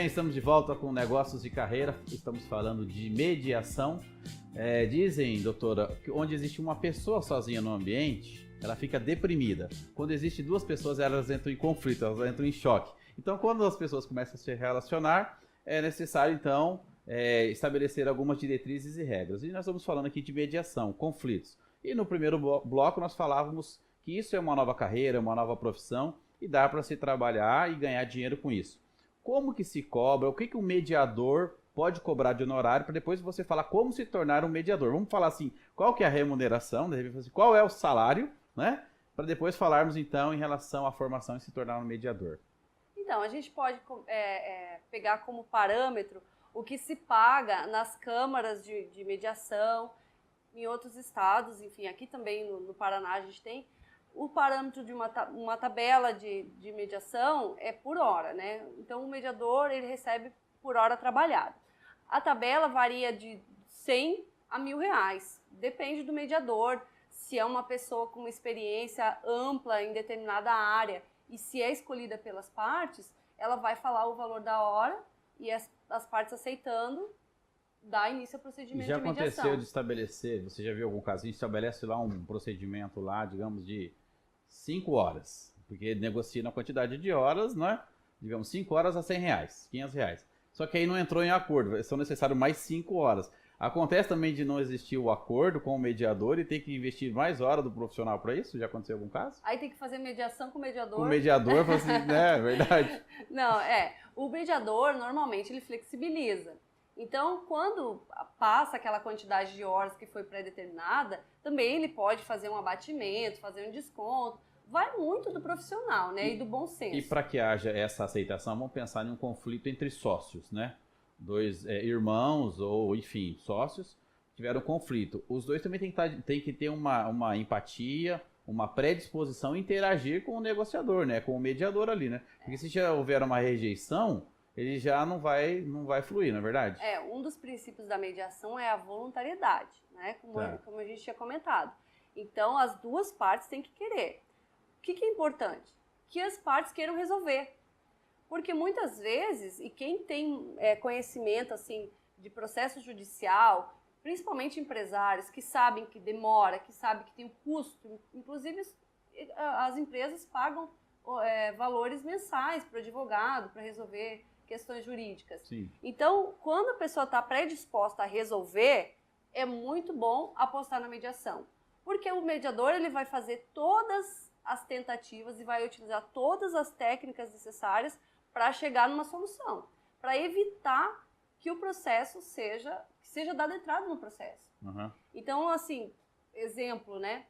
bem, estamos de volta com Negócios de Carreira, estamos falando de mediação. Dizem, doutora, que onde existe uma pessoa sozinha no ambiente, ela fica deprimida. Quando existe duas pessoas, elas entram em conflito, elas entram em choque. Então, quando as pessoas começam a se relacionar, é necessário, então, estabelecer algumas diretrizes e regras. E nós estamos falando aqui de mediação, conflitos. E no primeiro bloco nós falávamos que isso é uma nova carreira, uma nova profissão, e dá para se trabalhar e ganhar dinheiro com isso. Como que se cobra? O que o mediador pode cobrar de honorário para depois você falar como se tornar um mediador? Vamos falar assim, qual que é a remuneração, qual é o salário, né? Para depois falarmos então em relação à formação e se tornar um mediador. Então, a gente pode pegar como parâmetro o que se paga nas câmaras de mediação, em outros estados, enfim, aqui também no Paraná a gente tem. O parâmetro de uma tabela de mediação é por hora, né? Então, o mediador ele recebe por hora trabalhada. A tabela varia de 100 a R$1.000, depende do mediador, se é uma pessoa com experiência ampla em determinada área e se é escolhida pelas partes, ela vai falar o valor da hora e as partes aceitando, dá início ao procedimento de mediação. Já aconteceu de estabelecer, você já viu algum caso, estabelece lá um procedimento lá, digamos, de 5 horas, porque negocia na quantidade de horas, não é? Digamos, 5 horas a R$100, R$500. Só que aí não entrou em acordo, são necessários mais 5 horas. Acontece também de não existir o acordo com o mediador e ter que investir mais horas do profissional para isso? Já aconteceu algum caso? Aí tem que fazer mediação com o mediador. Com o mediador, assim, né? É verdade. Não, o mediador normalmente ele flexibiliza. Então, quando passa aquela quantidade de horas que foi pré-determinada, também ele pode fazer um abatimento, fazer um desconto. Vai muito do profissional, né? E do bom senso. E para que haja essa aceitação, vamos pensar em um conflito entre sócios, né? Dois irmãos ou, enfim, sócios tiveram conflito. Os dois também têm que ter uma empatia, uma predisposição a interagir com o negociador, né? Com o mediador ali, né? Porque se já houver uma rejeição, ele já não vai fluir, não é verdade? Um dos princípios da mediação é a voluntariedade, né? Como a gente tinha comentado. Então, as duas partes têm que querer. O que é importante? Que as partes queiram resolver. Porque muitas vezes, e quem tem conhecimento assim, de processo judicial, principalmente empresários que sabem que demora, que sabem que tem um custo, inclusive as empresas pagam valores mensais para o advogado, para resolver questões jurídicas. Sim. Então, quando a pessoa está predisposta a resolver, é muito bom apostar na mediação. Porque o mediador ele vai fazer todas as tentativas e vai utilizar todas as técnicas necessárias para chegar numa solução, para evitar que o processo seja dado entrada no processo. Uhum. Então, assim, exemplo, né?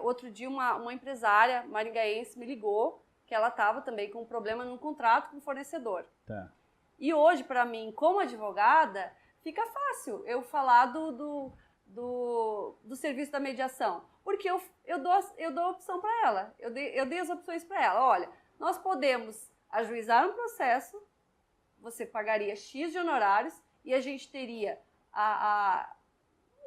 Outro dia uma empresária maringaense me ligou que ela estava também com um problema no contrato com o fornecedor. Tá. E hoje, para mim, como advogada, fica fácil eu falar do serviço da mediação. Porque eu dou opção para ela. Eu dei as opções para ela. Olha, nós podemos ajuizar um processo, você pagaria X de honorários e a gente teria a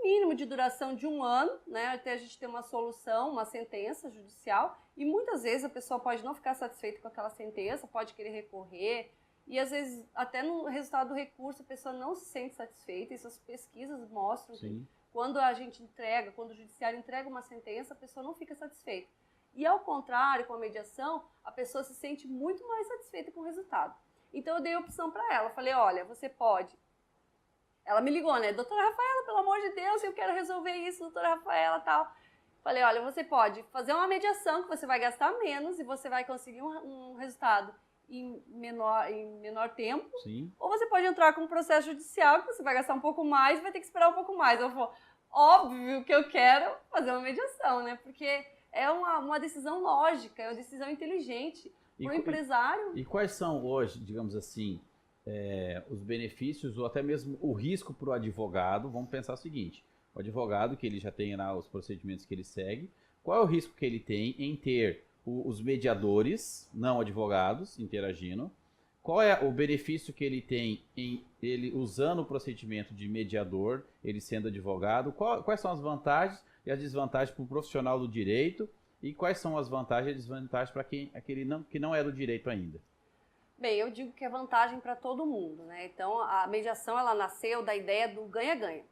mínimo de duração de 1 ano, né, até a gente ter uma solução, uma sentença judicial, e muitas vezes a pessoa pode não ficar satisfeita com aquela sentença, pode querer recorrer, e às vezes até no resultado do recurso a pessoa não se sente satisfeita, e essas pesquisas mostram Sim. que quando quando o judiciário entrega uma sentença, a pessoa não fica satisfeita. E ao contrário, com a mediação, a pessoa se sente muito mais satisfeita com o resultado. Então eu dei a opção para ela, falei, olha, você pode. Ela me ligou, né? Doutora Rafaela, pelo amor de Deus, eu quero resolver isso, doutora Rafaela, tal. Falei, olha, você pode fazer uma mediação que você vai gastar menos e você vai conseguir um resultado em menor tempo. Sim. Ou você pode entrar com um processo judicial que você vai gastar um pouco mais e vai ter que esperar um pouco mais. Eu falo, óbvio que eu quero fazer uma mediação, né? Porque é uma decisão lógica, é uma decisão inteligente. Para o empresário. E quais são hoje, digamos assim, os benefícios ou até mesmo o risco para o advogado? Vamos pensar o seguinte, o advogado que ele já tem lá os procedimentos que ele segue, qual é o risco que ele tem em ter os mediadores, não advogados, interagindo? Qual é o benefício que ele tem em ele usando o procedimento de mediador, ele sendo advogado? Quais são as vantagens e as desvantagens para o profissional do direito? E quais são as vantagens e desvantagens para aquele que não é do direito ainda? Bem, eu digo que é vantagem para todo mundo, né? Então, a mediação, ela nasceu da ideia do ganha-ganha.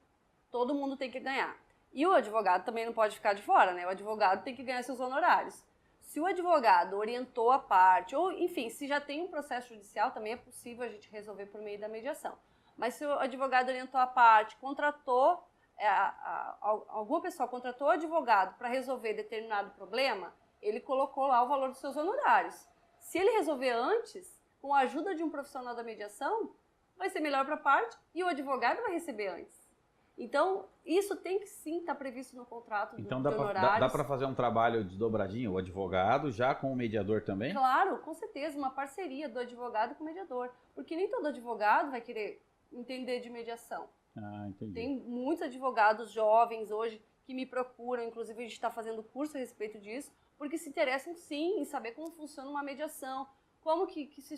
Todo mundo tem que ganhar. E o advogado também não pode ficar de fora, né? O advogado tem que ganhar seus honorários. Se o advogado orientou a parte, ou enfim, se já tem um processo judicial, também é possível a gente resolver por meio da mediação. Mas se o advogado orientou a parte, contratou, alguma pessoa contratou o advogado para resolver determinado problema, ele colocou lá o valor dos seus honorários. Se ele resolver antes, com a ajuda de um profissional da mediação, vai ser melhor para a parte e o advogado vai receber antes. Então, isso tem que sim estar previsto no contrato Então de honorários. dá para fazer um trabalho de dobradinho, o advogado já com o mediador também? Claro, com certeza, uma parceria do advogado com o mediador. Porque nem todo advogado vai querer entender de mediação. Ah, entendi. Tem muitos advogados jovens hoje que me procuram, inclusive a gente está fazendo curso a respeito disso, porque se interessam sim em saber como funciona uma mediação, como que se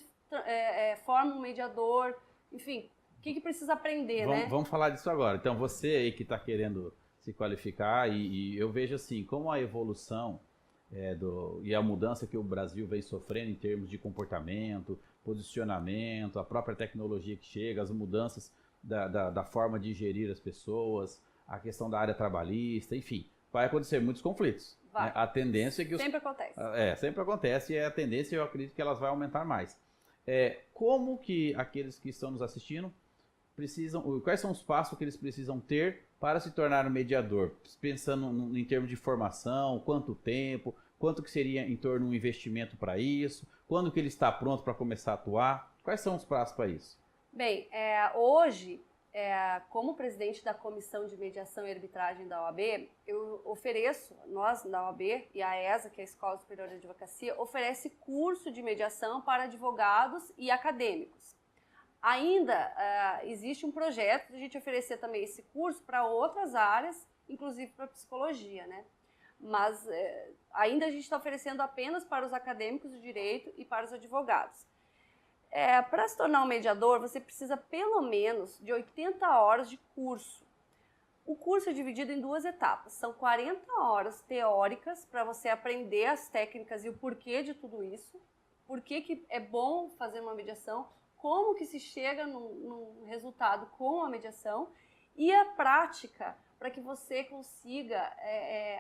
forma um mediador, enfim, o que precisa aprender, né? Vamos falar disso agora. Então, você aí que está querendo se qualificar, e eu vejo assim, como a evolução e a mudança que o Brasil vem sofrendo em termos de comportamento, posicionamento, a própria tecnologia que chega, as mudanças da forma de gerir as pessoas, a questão da área trabalhista, enfim, vai acontecer muitos conflitos. Vai. Né? A tendência é que sempre acontece. Sempre acontece, e a tendência eu acredito que elas vão aumentar mais. Como que aqueles que estão nos assistindo precisam, quais são os passos que eles precisam ter para se tornar um mediador? Pensando em termos de formação, quanto tempo, quanto que seria em torno de um investimento para isso, quando que ele está pronto para começar a atuar, quais são os passos para isso? Bem, hoje, como presidente da Comissão de Mediação e Arbitragem da OAB, eu ofereço, nós da OAB e a ESA, que é a Escola Superior de Advocacia, oferece curso de mediação para advogados e acadêmicos. Ainda existe um projeto de a gente oferecer também esse curso para outras áreas, inclusive para psicologia, né? Mas ainda a gente está oferecendo apenas para os acadêmicos do direito e para os advogados. Para se tornar um mediador, você precisa pelo menos de 80 horas de curso. O curso é dividido em 2 etapas. São 40 horas teóricas para você aprender as técnicas e o porquê de tudo isso, por que é bom fazer uma mediação, como que se chega num resultado com a mediação, e a prática para que você consiga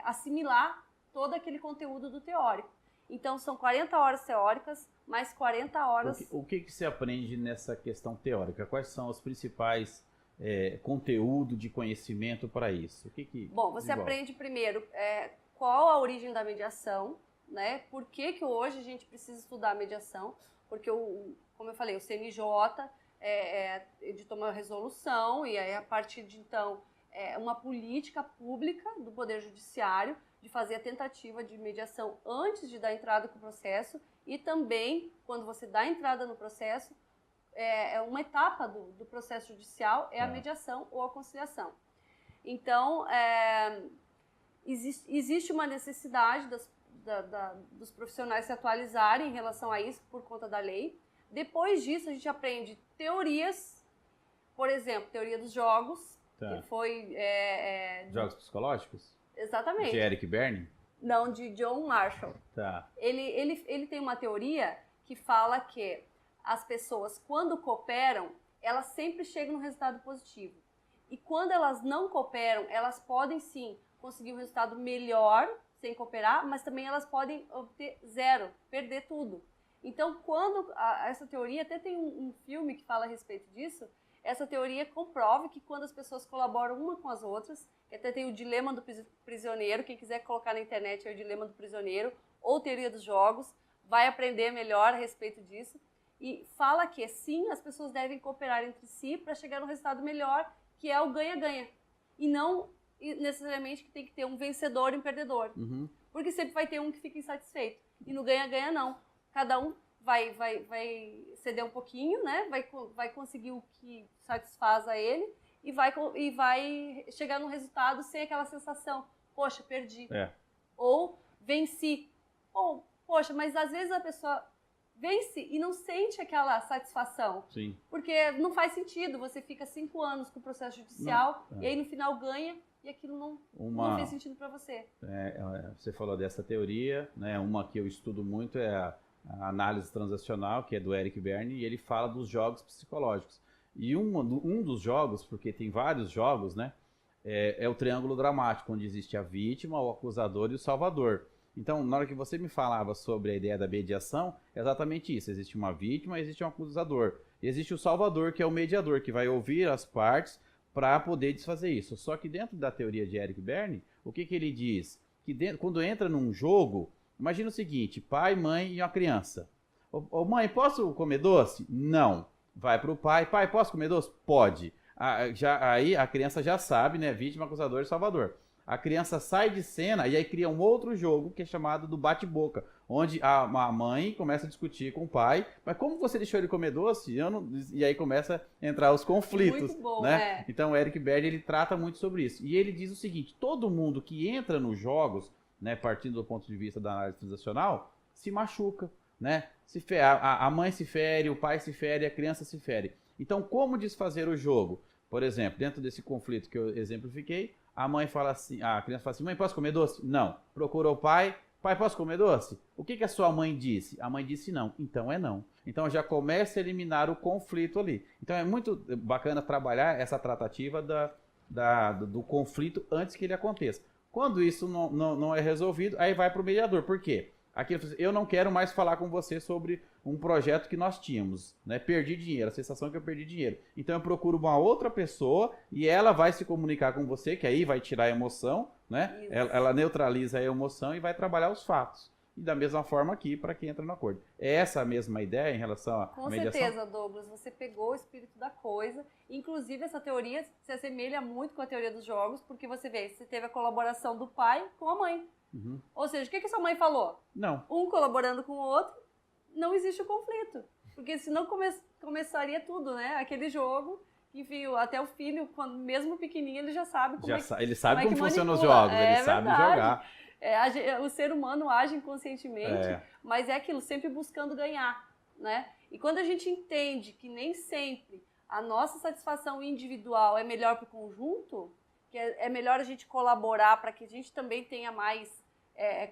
assimilar todo aquele conteúdo do teórico. Então, são 40 horas teóricas, mais 40 horas... O que se aprende nessa questão teórica? Quais são os principais conteúdos de conhecimento para isso? Bom, você aprende primeiro qual a origem da mediação, né? Por que hoje a gente precisa estudar a mediação? Porque, como eu falei, o CNJ editou uma resolução e aí, a partir de então, uma política pública do Poder Judiciário de fazer a tentativa de mediação antes de dar entrada com o processo e também, quando você dá entrada no processo, uma etapa do processo judicial a mediação ou a conciliação. Então, existe uma necessidade dos profissionais se atualizarem em relação a isso por conta da lei. Depois disso, a gente aprende teorias, por exemplo, teoria dos jogos, que foi... Jogos psicológicos? Exatamente. De Eric Berne? Não, de John Marshall. Tá. Ele tem uma teoria que fala que as pessoas, quando cooperam, elas sempre chegam no resultado positivo. E quando elas não cooperam, elas podem sim conseguir um resultado melhor sem cooperar, mas também elas podem obter 0, perder tudo. Então, essa teoria, até tem um filme que fala a respeito disso, essa teoria comprova que quando as pessoas colaboram uma com as outras, até tem o dilema do prisioneiro, quem quiser colocar na internet é o dilema do prisioneiro, ou teoria dos jogos, vai aprender melhor a respeito disso, e fala que sim, as pessoas devem cooperar entre si para chegar no resultado melhor, que é o ganha-ganha, e não necessariamente que tem que ter um vencedor e um perdedor, porque sempre vai ter um que fica insatisfeito, e no ganha-ganha não, cada um vai ceder um pouquinho, né? Vai conseguir o que satisfaz a ele e vai chegar num resultado sem aquela sensação, poxa, perdi. Ou venci. Ou, poxa, mas às vezes a pessoa vence e não sente aquela satisfação. Sim. Porque não faz sentido, você fica 5 anos com o processo judicial e aí no final ganha e aquilo não fez sentido para você. Você falou dessa teoria, né? Uma que eu estudo muito é a análise transacional, que é do Eric Berne, e ele fala dos jogos psicológicos. E um dos jogos, porque tem vários jogos, né, é o triângulo dramático, onde existe a vítima, o acusador e o salvador. Então, na hora que você me falava sobre a ideia da mediação, é exatamente isso. Existe uma vítima, existe um acusador. E existe o salvador, que é o mediador, que vai ouvir as partes para poder desfazer isso. Só que dentro da teoria de Eric Berne, o que ele diz? Que quando entra num jogo, imagina o seguinte, pai, mãe e uma criança. Ô mãe, posso comer doce? Não. Vai para o pai, pai, posso comer doce? Pode. Aí a criança já sabe, né? Vítima, acusador e salvador. A criança sai de cena e aí cria um outro jogo que é chamado do bate-boca, onde a mãe começa a discutir com o pai, mas como você deixou ele comer doce? E aí começa a entrar os conflitos. Muito bom, né? Então o Eric Berne, ele trata muito sobre isso. E ele diz o seguinte, todo mundo que entra nos jogos, né, partindo do ponto de vista da análise transacional, se machuca. Né? A mãe se fere, o pai se fere, a criança se fere. Então como desfazer o jogo? Por exemplo, dentro desse conflito que eu exemplifiquei, a mãe fala assim, a criança fala assim, mãe, posso comer doce? Não. Procura o pai, pai, posso comer doce? O que a sua mãe disse? A mãe disse não, então é não. Então já começa a eliminar o conflito ali. Então é muito bacana trabalhar essa tratativa do conflito antes que ele aconteça. Quando isso não é resolvido, aí vai para o mediador. Por quê? Aqui eu não quero mais falar com você sobre um projeto que nós tínhamos, né? Perdi dinheiro, a sensação é que eu perdi dinheiro. Então eu procuro uma outra pessoa e ela vai se comunicar com você, que aí vai tirar a emoção, né? Ela neutraliza a emoção e vai trabalhar os fatos. E da mesma forma aqui, para quem entra no acordo. É essa a mesma ideia em relação à mediação? Com certeza, Douglas, você pegou o espírito da coisa. Inclusive, essa teoria se assemelha muito com a teoria dos jogos, porque você teve a colaboração do pai com a mãe. Uhum. Ou seja, o que sua mãe falou? Não. Um colaborando com o outro, não existe o conflito. Porque senão começaria tudo, né? Aquele jogo, enfim, até o filho, quando mesmo pequenininho, ele já sabe como ele sabe como funcionam os manipula. jogos, ele sabe jogar. O ser humano age inconscientemente, mas é aquilo, sempre buscando ganhar, né? E quando a gente entende que nem sempre a nossa satisfação individual é melhor para o conjunto, que é melhor a gente colaborar para que a gente também tenha mais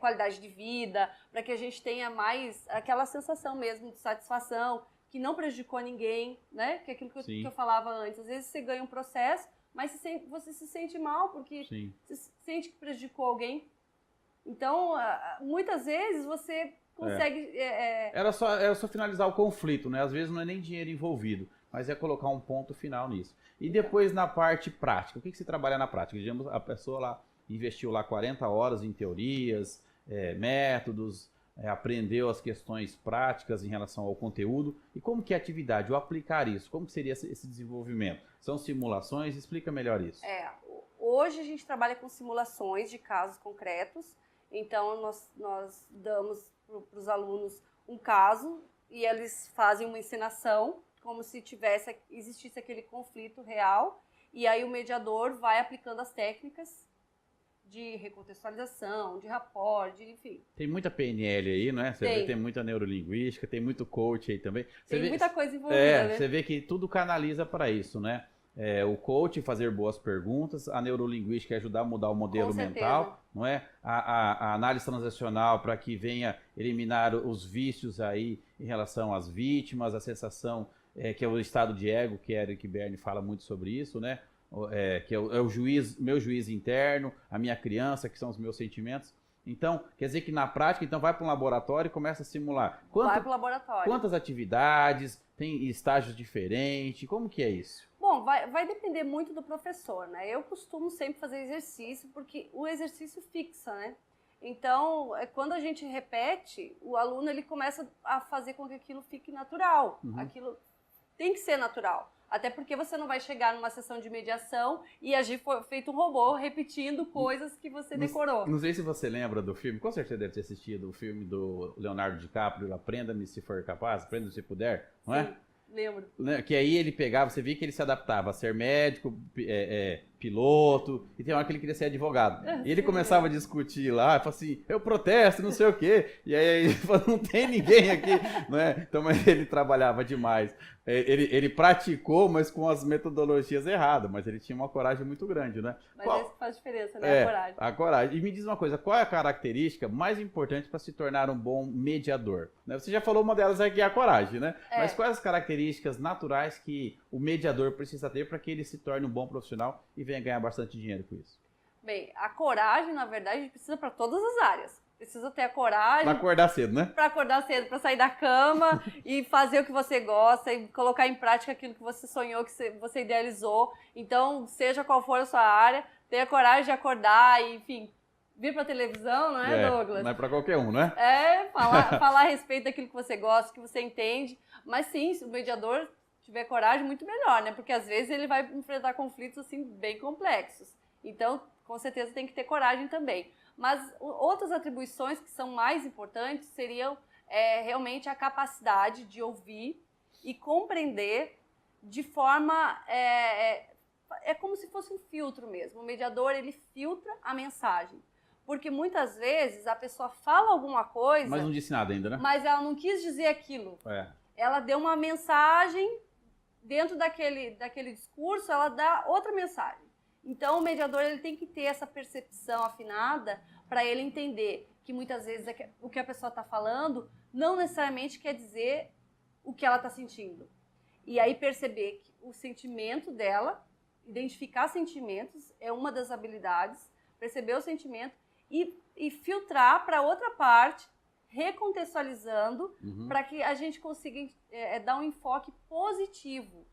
qualidade de vida, para que a gente tenha mais aquela sensação mesmo de satisfação, que não prejudicou ninguém, né? Que é aquilo que eu falava antes. Às vezes você ganha um processo, mas você se sente mal porque você sente que prejudicou alguém. Então, muitas vezes você consegue... Era só finalizar o conflito, né? Às vezes não é nem dinheiro envolvido, mas é colocar um ponto final nisso. E depois na parte prática, o que você trabalha na prática? Digamos, a pessoa lá investiu lá 40 horas em teorias, métodos, aprendeu as questões práticas em relação ao conteúdo. E como que é a atividade, o aplicar isso? Como que seria esse desenvolvimento? São simulações? Explica melhor isso. Hoje a gente trabalha com simulações de casos concretos. Então, nós damos para os alunos um caso e eles fazem uma encenação, como se existisse aquele conflito real. E aí o mediador vai aplicando as técnicas de recontextualização, de rapport, enfim. Tem muita PNL aí, não é? Você vê que tem muita neurolinguística, tem muito coach aí também. Tem muita coisa envolvida, né? Você vê que tudo canaliza para isso, né? O coach fazer boas perguntas, a neurolinguística ajudar a mudar o modelo mental, não é? A análise transacional para que venha eliminar os vícios aí em relação às vítimas, a sensação que é o estado de ego, que Eric Berne fala muito sobre isso, né? Que é o meu juiz interno, a minha criança, que são os meus sentimentos. Então, quer dizer que na prática, então vai para um laboratório e começa a simular. Vai para o laboratório. Quantas atividades, tem estágios diferentes, como que é isso? Bom, vai depender muito do professor, né? Eu costumo sempre fazer exercício, porque o exercício fixa, né? Então, quando a gente repete, o aluno ele começa a fazer com que aquilo fique natural. Uhum. Aquilo tem que ser natural. Até porque você não vai chegar numa sessão de mediação e agir feito um robô, repetindo coisas que você decorou. Não sei se você lembra do filme, com certeza deve ter assistido o filme do Leonardo DiCaprio, Aprenda-me se for capaz, Aprenda-me se puder, não é? Lembro. Que aí ele pegava, você via que ele se adaptava a ser médico, piloto, e tem uma hora que ele queria ser advogado. E ele começava a discutir lá, falava assim, eu protesto, não sei o quê. E aí ele falou, não tem ninguém aqui, né? Então, mas ele trabalhava demais. Ele praticou, mas com as metodologias erradas, mas ele tinha uma coragem muito grande, né? Mas é isso que faz diferença, né? A coragem. A coragem. E me diz uma coisa, qual é a característica mais importante para se tornar um bom mediador? Você já falou uma delas aqui, a coragem, né? Mas quais as características naturais que o mediador precisa ter para que ele se torne um bom profissional e venha ganhar bastante dinheiro com isso? Bem, a coragem, na verdade, a gente precisa para todas as áreas. Precisa ter a coragem. Para acordar cedo, né? Para acordar cedo, para sair da cama e fazer o que você gosta e colocar em prática aquilo que você sonhou, que você idealizou. Então, seja qual for a sua área, tenha coragem de acordar e, enfim, vir para televisão, não é, Douglas? Não é para qualquer um, né? Falar a respeito daquilo que você gosta, que você entende. Mas sim, se o mediador tiver coragem, muito melhor, né? Porque às vezes ele vai enfrentar conflitos assim bem complexos. Então, com certeza tem que ter coragem também. Mas outras atribuições que são mais importantes seriam realmente a capacidade de ouvir e compreender de forma... É como se fosse um filtro mesmo. O mediador, ele filtra a mensagem. Porque muitas vezes a pessoa fala alguma coisa... Mas não disse nada ainda, né? Mas ela não quis dizer aquilo. Ela deu uma mensagem, dentro daquele discurso, ela dá outra mensagem. Então, o mediador ele tem que ter essa percepção afinada para ele entender que muitas vezes o que a pessoa está falando não necessariamente quer dizer o que ela está sentindo. E aí perceber que o sentimento dela, identificar sentimentos, é uma das habilidades, perceber o sentimento e filtrar para outra parte, recontextualizando, para que a gente consiga dar um enfoque positivo.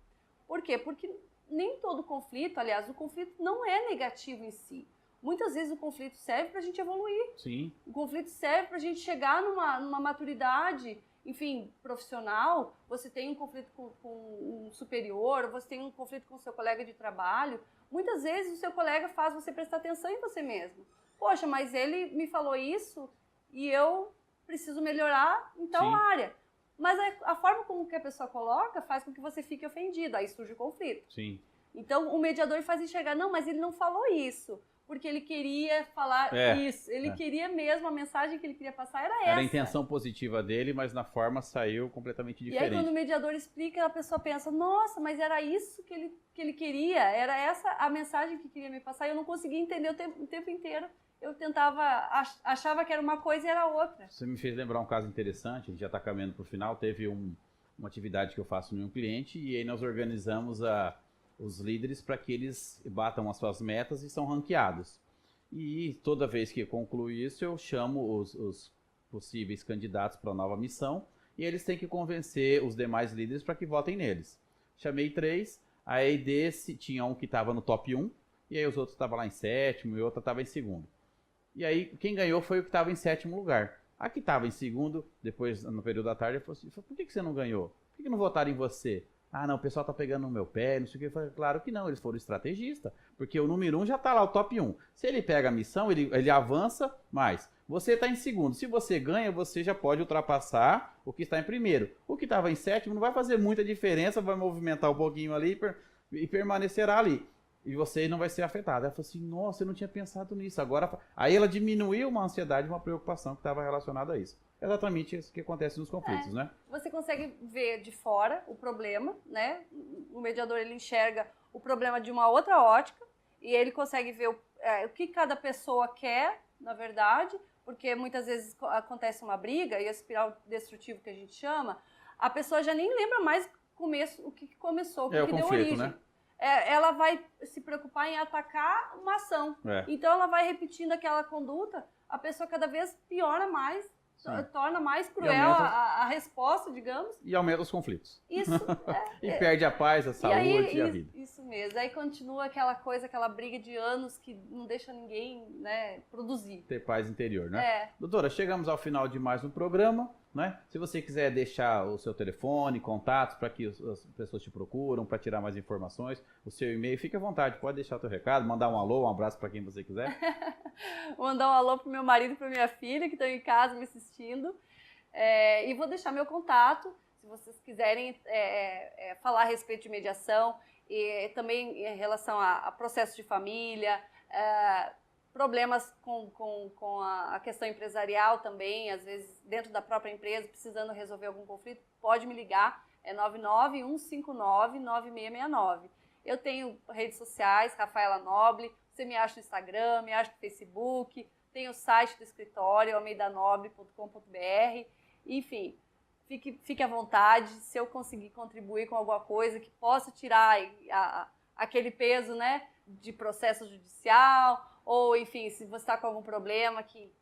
Por quê? Porque nem todo conflito, aliás, o conflito não é negativo em si. Muitas vezes o conflito serve para a gente evoluir. Sim. O conflito serve para a gente chegar numa maturidade, enfim, profissional. Você tem um conflito com um superior, você tem um conflito com o seu colega de trabalho. Muitas vezes o seu colega faz você prestar atenção em você mesmo. Poxa, mas ele me falou isso e eu preciso melhorar em tal área. Mas a forma como que a pessoa coloca faz com que você fique ofendido. Aí surge o conflito. Sim. Então, o mediador faz enxergar, não, mas ele não falou isso, porque ele queria falar isso. Ele queria mesmo, a mensagem que ele queria passar era essa. Era a intenção positiva dele, mas na forma saiu completamente diferente. E aí, quando o mediador explica, a pessoa pensa, nossa, mas era isso que ele queria, era essa a mensagem que queria me passar, e eu não conseguia entender o tempo inteiro. Eu achava que era uma coisa e era outra. Você me fez lembrar um caso interessante, a gente já está caminhando para o final, teve uma atividade que eu faço no meu cliente e aí nós organizamos os líderes para que eles batam as suas metas e são ranqueados. E toda vez que conclui isso, eu chamo os possíveis candidatos para a nova missão e eles têm que convencer os demais líderes para que votem neles. Chamei 3, aí desse tinha um que estava no top 1 e aí os outros estavam lá em 7º e outro estava em 2º. E aí, quem ganhou foi o que estava em 7º lugar. A que estava em 2º, depois, no período da tarde, ele falou assim, por que você não ganhou? Por que não votaram em você? Ah, não, o pessoal tá pegando no meu pé, não sei o que. Eu falei, claro que não, eles foram estrategistas. Porque o número 1 já tá lá, o top 1. Se ele pega a missão, ele avança mais. Você tá em 2º. Se você ganha, você já pode ultrapassar o que está em 1º. O que estava em 7º não vai fazer muita diferença, vai movimentar um pouquinho ali e permanecerá ali. E você não vai ser afetado. Ela falou assim, nossa, eu não tinha pensado nisso. Agora, aí ela diminuiu uma ansiedade, uma preocupação que estava relacionada a isso. Exatamente isso que acontece nos conflitos, né? Você consegue ver de fora o problema, né? O mediador, ele enxerga o problema de uma outra ótica e ele consegue ver o que cada pessoa quer, na verdade, porque muitas vezes acontece uma briga e a espiral destrutiva que a gente chama, a pessoa já nem lembra mais o que começou, o que deu origem. Né? Ela vai se preocupar em atacar uma ação. Então, ela vai repetindo aquela conduta, a pessoa cada vez piora mais, torna mais cruel a resposta, digamos. E aumenta os conflitos. Isso. E perde a paz, a saúde e a vida. Isso mesmo. Aí continua aquela coisa, aquela briga de anos que não deixa ninguém, né, produzir. Ter paz interior, né? Doutora, chegamos ao final de mais um programa. Né? Se você quiser deixar o seu telefone, contatos para que as pessoas te procuram, para tirar mais informações, o seu e-mail, fique à vontade, pode deixar o teu recado, mandar um alô, um abraço para quem você quiser. Mandar um alô para meu marido e para minha filha que estão em casa me assistindo. E vou deixar meu contato, se vocês quiserem falar a respeito de mediação. e também em relação a processo de família, problemas com a questão empresarial também, às vezes dentro da própria empresa, precisando resolver algum conflito, pode me ligar, é 991599669. Eu tenho redes sociais, Rafaela Noble, você me acha no Instagram, me acha no Facebook, tem o site do escritório, almeidanoble.com.br, enfim, fique à vontade, se eu conseguir contribuir com alguma coisa que possa tirar aquele peso, né, de processo judicial, ou enfim, se você está com algum problema que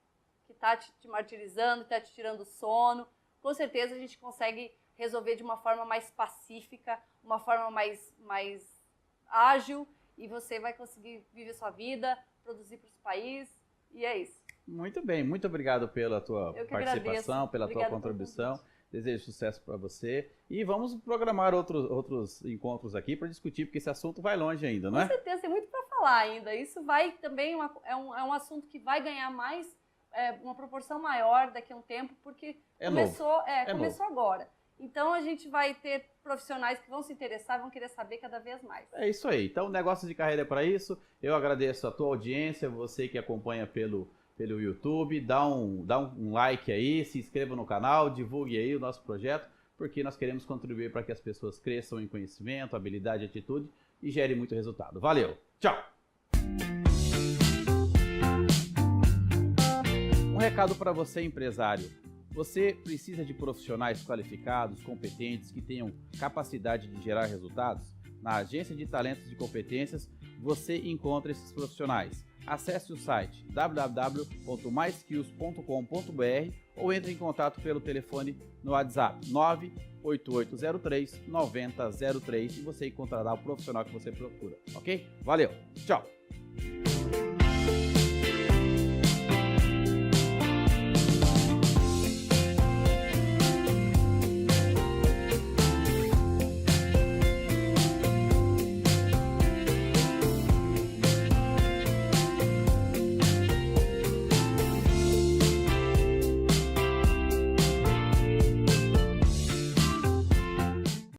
está te martirizando, está te tirando o sono, com certeza a gente consegue resolver de uma forma mais pacífica, uma forma mais ágil, e você vai conseguir viver sua vida, produzir para o país, e é isso. Muito bem, muito obrigado pela tua participação, pela tua contribuição. Desejo sucesso para você e vamos programar outros encontros aqui para discutir, porque esse assunto vai longe ainda, não é? Com certeza, tem muito para falar ainda. Isso vai também, é um assunto que vai ganhar uma proporção maior daqui a um tempo, porque começou agora. Então a gente vai ter profissionais que vão se interessar, vão querer saber cada vez mais. É isso aí. Então, Negócios de Carreira é para isso. Eu agradeço a tua audiência, você que acompanha pelo YouTube, dá um like aí, se inscreva no canal, divulgue aí o nosso projeto, porque nós queremos contribuir para que as pessoas cresçam em conhecimento, habilidade, atitude e gerem muito resultado. Valeu! Tchau! Um recado para você, empresário. Você precisa de profissionais qualificados, competentes, que tenham capacidade de gerar resultados? Na Agência de Talentos e Competências, você encontra esses profissionais. Acesse o site www.myskills.com.br ou entre em contato pelo telefone no WhatsApp 98803 9003 e você encontrará o profissional que você procura, ok? Valeu, tchau!